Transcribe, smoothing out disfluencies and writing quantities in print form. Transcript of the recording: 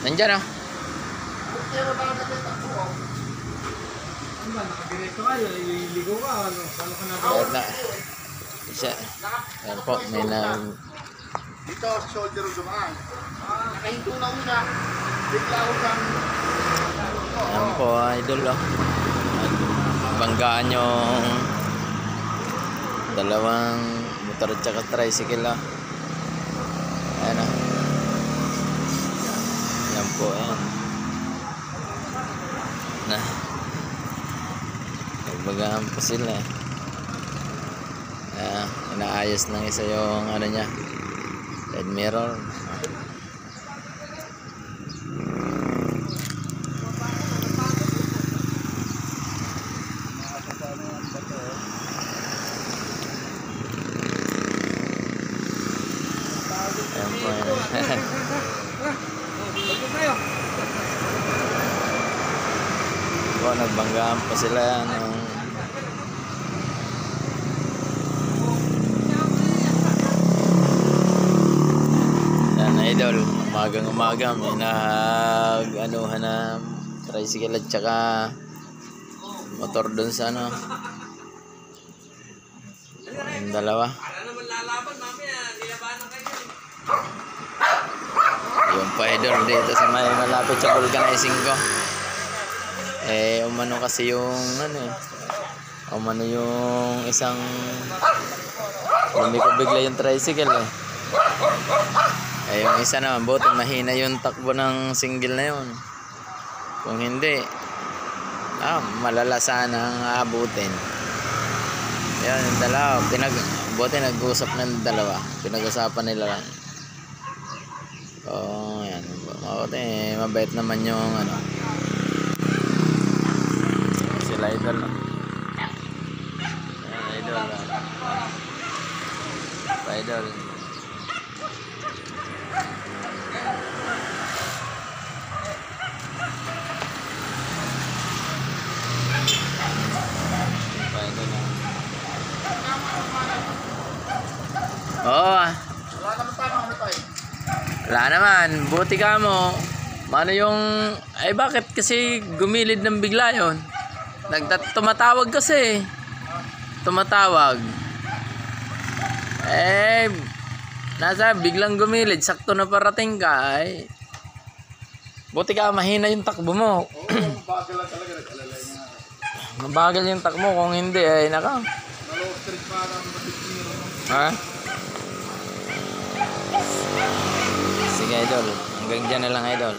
Nandyan, oh. Pero ba nakita ko? Ano ba, nakadiretso ka, ililigo ka, ano? Paano ka na? Ayan na. Isa. Ayan po, may na... Dito, shoulder of dumaan. Nakahinto na una. Bigla ko kang... Ayan po, idol, oh. Banggaan yung dalawang motor at saka tricycle, oh. Ayan, oh. Ayan po, ayan. Na. Nagbagaan po sila, eh. Inaayos ng isa yung ano niya, side mirror. Ayan po, ayan. Po, nagbanggaan pa sila ng idol, umagang umaga may nag-anuhan na tricycle at saka motor dun sa ano, yung dalawa. Yung pa idol dito sa may malapit sa vulcanizing ko, umano kasi yung ano, umano yung isang hindi ko bigla yung tricycle, yung isa naman, buti mahina yung takbo ng single na yun. Kung hindi, malala sana ang aabutin. Yan, yung dalawa, buti nag-usap ng dalawa. Pinag-usapan nila lang. Yan. Buti, mabait naman yung ano. Sila idol. Yan, idol. Idol. Wala naman tama ano tayo. Wala naman, buti ka mo. Ano yung, bakit kasi gumilid ng bigla yun? Tumatawag kasi. Tumatawag. Nasa biglang gumilid, sakto na parating ka. Buti ka, mahina yung takbo mo. Bagal lang talaga, nag-alalay nga. Mabagal yung takbo, kung hindi, naka. Nalo street parang matigil. Ha? Sige idol, hanggang dyan na lang idol.